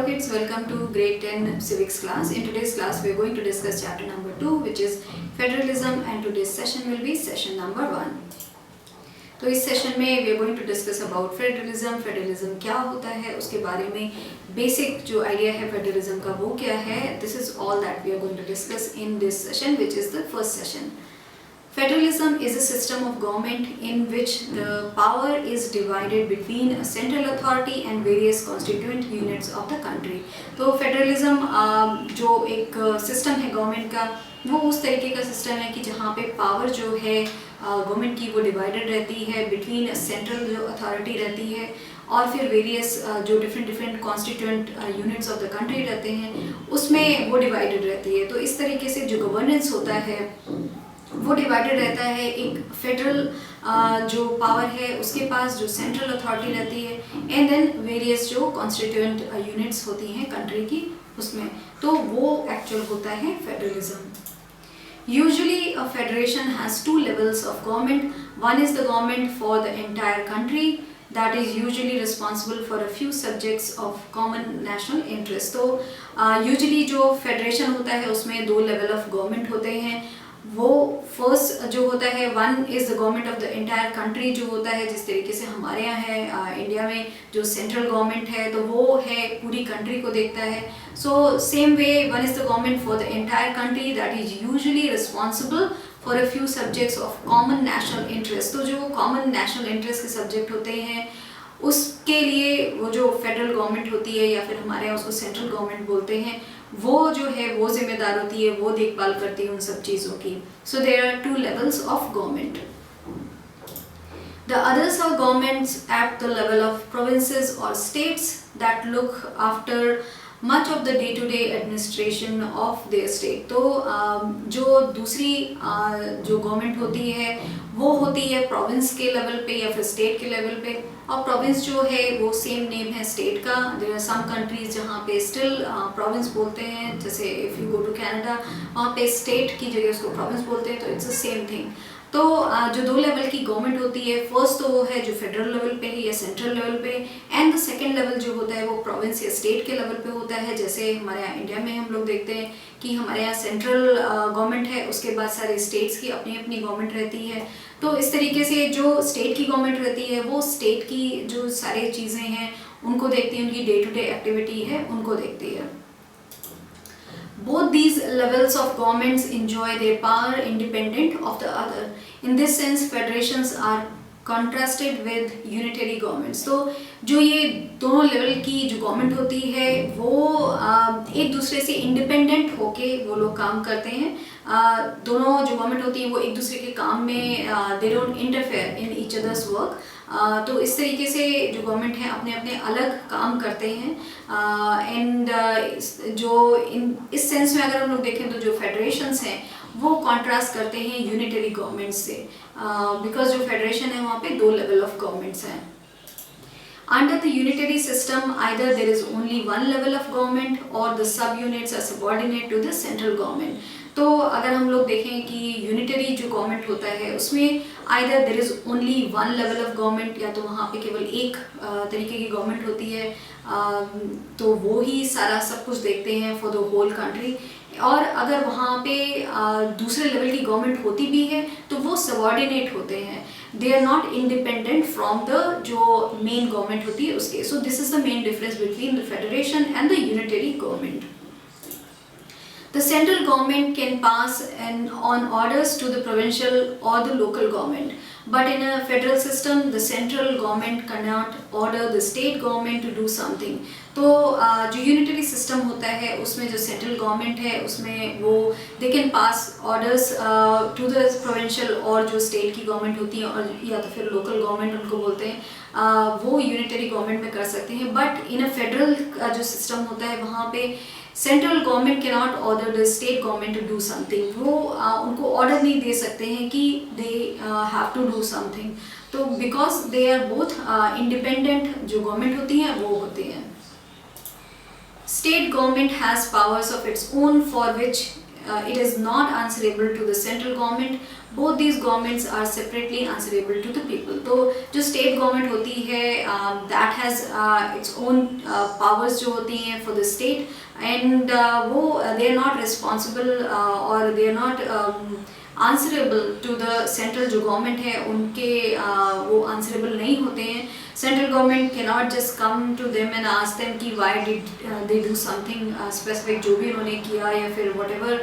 Hello kids, welcome to grade 10 civics class. In today's class we are going to discuss chapter number 2 which is federalism, and today's session will be session number 1. तो इस session में we are going to discuss about federalism क्या होता है, उसके बारे में basic जो आइडिया है फेडरलिज्म का वो क्या है. This is all that we are going to discuss in this session which is the first session. Federalism is a system of government in which the power is divided between a central authority and various constituent units of the country. तो federalism जो एक system है government का, वो उस तरीके का system है कि जहाँ पे पावर जो है गवर्नमेंट की वो डिवाइडेड रहती है बिटवीन सेंट्रल जो अथॉरिटी रहती है और फिर वेरियस जो different constituent units of the country रहते हैं उसमें वो डिवाइडेड रहती है. तो इस तरीके से जो गवर्नेंस होता है वो डिवाइडेड रहता है. एक फेडरल जो पावर है उसके पास जो सेंट्रल अथॉरिटी रहती है एंड देन वेरियस जो कॉन्स्टिट्यूएंट यूनिट्स होती हैं कंट्री की उसमें. तो वो एक्चुअल होता है federalism. Usually a federation has two levels of government. One is the government for the entire country that is usually responsible for a few subjects of common national interest. तो usually जो federation होता है उसमें दो level of government होते हैं. वो first जो होता है one is the government of the entire country जो होता है, जिस तरीके से हमारे यहाँ है इंडिया में जो सेंट्रल गवर्नमेंट है तो वो है पूरी कंट्री को देखता है. So same way one is the government for the entire country that is usually responsible for a few subjects of common national interest. तो जो कॉमन नेशनल इंटरेस्ट के सब्जेक्ट होते हैं उसके लिए वो जो फेडरल गवर्नमेंट होती है या फिर हमारे यहाँ उसको सेंट्रल गवर्नमेंट बोलते हैं, वो जो है वो जिम्मेदार होती है, वो देखभाल करती है उन सब चीज़ों की. So there are two levels of government. The others are governments at the level of provinces or states that look after much of the day-to-day administration of their state. तो जो दूसरी जो गवर्नमेंट होती है वो होती है प्रोविंस के लेवल पे या फिर स्टेट के लेवल पे. और प्रोविंस जो है वो सेम नेम है स्टेट का. देयर आर सम कंट्रीज जहाँ पे स्टिल प्रोविंस बोलते हैं, जैसे if you go to Canada वहाँ पे स्टेट की जगह उसको प्रोविंस बोलते हैं. तो इट्स द सेम थिंग. तो जो दो लेवल की गवर्नमेंट होती है, फर्स्ट तो वो है जो फेडरल लेवल पे है या सेंट्रल लेवल पे, एंड द सेकंड लेवल जो होता है वो प्रोविंस या स्टेट के लेवल पे होता है. जैसे हमारे यहाँ इंडिया में हम लोग देखते हैं कि हमारे यहाँ सेंट्रल गवर्नमेंट है, उसके बाद सारे स्टेट्स की अपनी अपनी गवर्नमेंट रहती है. तो इस तरीके से जो स्टेट की गवर्नमेंट रहती है वो स्टेट की जो सारी चीज़ें हैं उनको देखती है, उनकी डे टू डे एक्टिविटी है उनको देखती है. Both these levels of governments enjoy their power independent of the other. In this sense, federations are contrasted with unitary governments. तो जो ये दोनों लेवल की जो गवर्नमेंट होती है वो एक दूसरे से इंडिपेंडेंट होके वो लोग काम करते हैं. दोनों जो गवर्नमेंट होती है वो एक दूसरे के काम में they don't interfere in each others work. तो इस तरीके से जो गवर्नमेंट है अपने अपने अलग काम करते हैं. एंड जो इस सेंस में अगर हम लोग देखें तो जो फेडरेशंस हैं वो कॉन्ट्रास्ट करते हैं यूनिटरी गवर्नमेंट से, बिकॉज जो फेडरेशन है वहाँ पे दो लेवल ऑफ गवर्नमेंट्स हैं. Under the unitary system, either there is only one level of government or the sub-units are subordinate to the central government. तो अगर हम लोग देखें कि यूनिटरी जो गवर्नमेंट होता है उसमें either there is only one level of government, या तो वहाँ पे केवल एक तरीके की गवर्नमेंट होती है, तो वो ही सारा सब कुछ देखते हैं फॉर द होल कंट्री. और अगर वहाँ पे दूसरे लेवल की गवर्नमेंट होती भी है तो वो सबॉर्डिनेट होते हैं, they are not independent from the जो मेन गवर्नमेंट होती है उसके. So this is the main difference between the federation and the unitary government. The central government can pass on orders to the provincial or the local government, but in a federal system, the central government cannot order the state government to do something. तो जो unitary system होता है उसमें जो central government है उसमें वो they can pass orders to the provincial और जो स्टेट की गवर्नमेंट होती है और या तो फिर लोकल गवर्नमेंट उनको बोलते हैं, वो यूनिटरी गवर्नमेंट में कर सकते हैं. बट इन अ फेडरल जो सिस्टम होता है वहाँ पे central government can not order the state government to do something. वो उनको ऑर्डर नहीं दे सकते हैं कि they have to do something. तो because they are both independent जो गवर्नमेंट होती हैं वो होती हैं. State government has powers of its own for which it is not answerable to the central government. Both these governments are separately answerable to the people. तो जो state government होती है, that has its own powers जो होती हैं for the state, and वो they are not responsible or they are not answerable to the central जो government है उनके वो answerable नहीं होते हैं. Central government cannot just come to them and ask them कि why did they do something specific जो भी उन्होंने किया या फिर whatever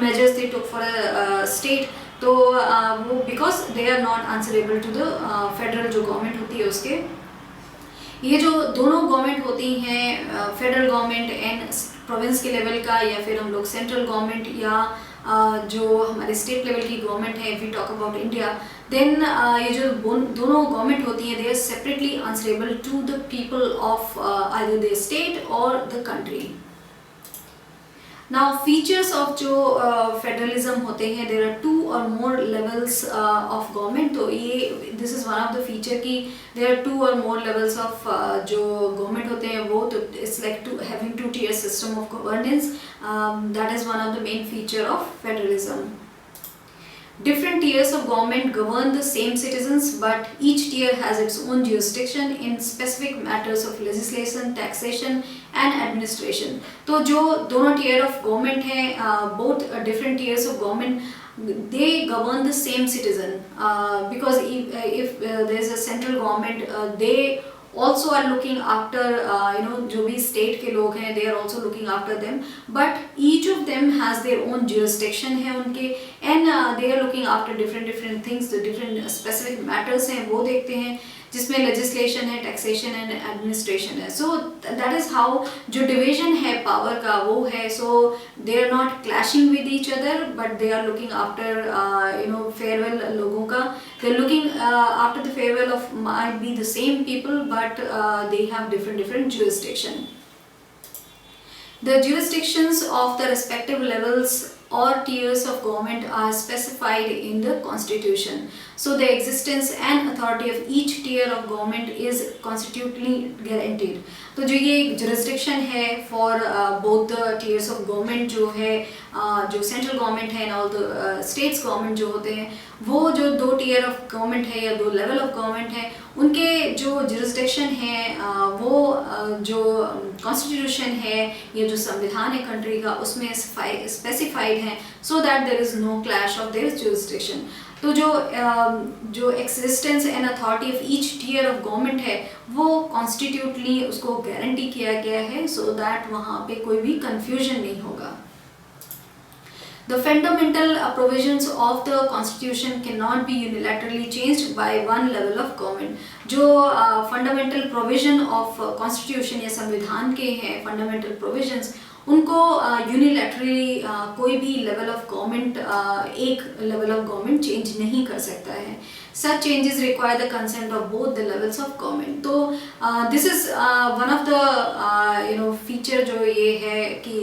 measures they took for a state. तो वो because they are not answerable to the federal जो government होती है उसके. ये जो दोनों गवर्नमेंट होती हैं, फेडरल गवर्नमेंट एंड प्रोविंस के लेवल का, या फिर हम लोग सेंट्रल गवर्नमेंट या जो हमारे स्टेट लेवल की गवर्नमेंट है, if we talk about India, then ये जो दोनों गवर्नमेंट होती हैं, they are separately answerable to the people of either the state और the country. Now features of जो फेडरलिज्म होते हैं, there are 2 or more levels of government. तो ये this is one of the feature कि there are 2 or more levels of जो government होते हैं वो, तो it's like to having 2-tier system of governance. That is one of the main feature of federalism. Different tiers of government govern the same citizens, but each tier has its own jurisdiction in specific matters of legislation, taxation and administration. तो जो दोनों tier of government हैं, both different tiers of government, they govern the same citizen, because if there is a central government, they also are looking after जो भी state के लोग हैं, they are also looking after them, but each of them has their own jurisdiction है उनके, and they are looking after different things, the different specific matters हैं वो देखते हैं, जिसमें legislation है, taxation and administration है. So that is how जो division है power का वो है. So they are not clashing with each other, but they are looking after farewell लोगों का. They are looking after the farewell of might be the same people, but they have different jurisdiction. The jurisdictions of the respective levels or tiers of government are specified in the constitution. So the existence and authority of each tier of government is constitutionally guaranteed. तो जो ये jurisdiction है for both the tiers of government जो है, जो central government है and all the states government जो होते हैं, वो जो 2 tier of government है या 2 level of government है, उनके जो jurisdiction है वो जो constitution है या जो संविधान है country का उसमें specified है, so that there is no clash of their jurisdiction. तो जो existence and authority of each tier of government है वो constitutionally उसको guarantee किया गया है, so that वहाँ पे कोई भी confusion नहीं होगा. The fundamental provisions of the constitution cannot be unilaterally changed by one level of government. जो fundamental provision of constitution या संविधान के हैं fundamental provisions, उनको यूनिलैटरली कोई भी लेवल ऑफ गवर्नमेंट एक लेवल ऑफ गवर्नमेंट चेंज नहीं कर सकता है. Such changes require the consent of both the levels of government. तो this is one of the feature जो ये है कि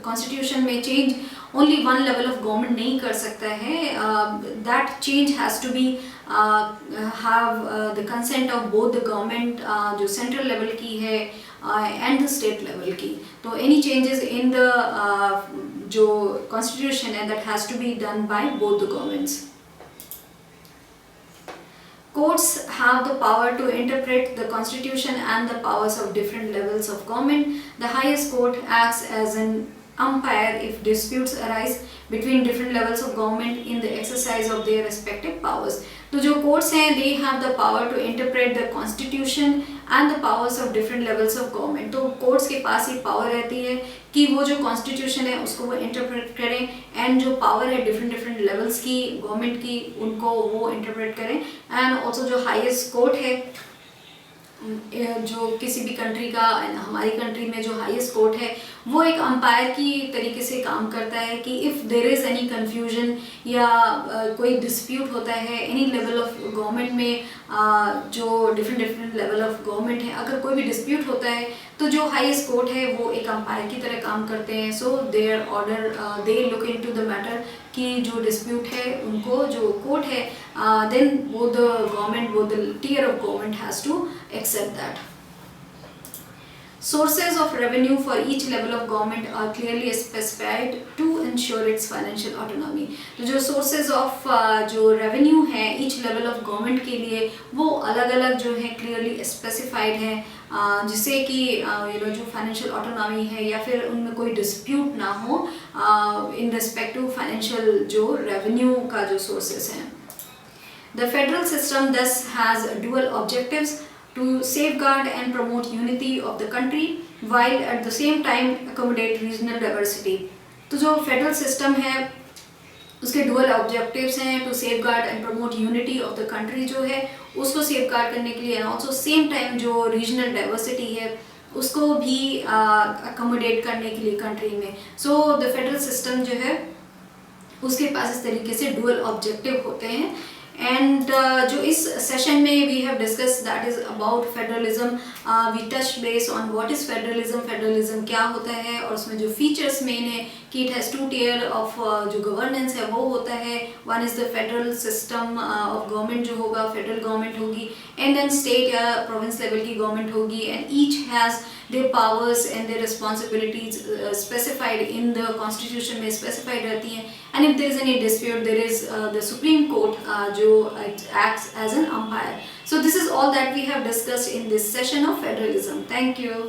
constitution में change only one level of government नहीं कर सकता है. That change has to be have the consent of both the government, जो central level की है and the state level की. तो any changes in the जो constitution है, that has to be done by both the governments. Courts have the power to interpret the constitution and the powers of different levels of government. The highest court acts as an umpire if disputes arise between different levels of government in the exercise of their respective powers. तो जो courts हैं, they have the power to interpret the constitution and the powers of different levels of government. तो courts के पास ये power रहती है कि वो जो constitution है उसको वो interpret करें, and जो power है different levels की government की उनको वो interpret करें. And also जो highest court है जो किसी भी कंट्री का, हमारी कंट्री में जो हाईएस्ट कोर्ट है वो एक अंपायर की तरीके से काम करता है कि if there is any confusion या कोई डिस्प्यूट होता है एनी लेवल ऑफ गवर्नमेंट में, जो डिफरेंट लेवल ऑफ गवर्नमेंट है, अगर कोई भी डिस्प्यूट होता है तो जो हाईएस्ट कोर्ट है वो एक अंपायर की तरह काम करते हैं. So their order they look into the matter कि जो डिस्प्यूट है उनको जो कोर्ट है, देन वो द गवर्नमेंट, वो the tier of government has to accept that. Sources of revenue for each level of government are clearly specified to ensure its financial autonomy. तो जो sources of जो revenue है each level of government के लिए वो अलग अलग जो है clearly specified है, जिससे कि जो financial autonomy है या फिर उनमें कोई dispute ना हो in respect to financial जो revenue का जो sources हैं. The federal system thus has dual objectives to safeguard and promote unity of the country while at the same time accommodate regional diversity. तो जो federal system है उसके dual objectives हैं to safeguard and promote unity of the country जो है उसको safeguard करने के लिए and also same time जो regional diversity है उसको भी accommodate करने के लिए country में. So the federal system जो है उसके पास इस तरीके से dual objective होते हैं. एंड जो इस सेशन में we have discuss that is about federalism. We touch base on what is federalism, federalism क्या होता है और उसमें जो फीचर्स मेन है कि it has two tier of जो गवर्नेंस है वो होता है. One is the federal system of government जो होगा, फेडरल गवर्नमेंट होगी एंड देन स्टेट या प्रोविंस लेवल की गवर्नमेंट होगी and each has their powers and their responsibilities specified in the constitution में specified रहती हैं. And if there is any dispute, there is the Supreme Court जो acts as an umpire. So this is all that we have discussed in this session of federalism. Thank you.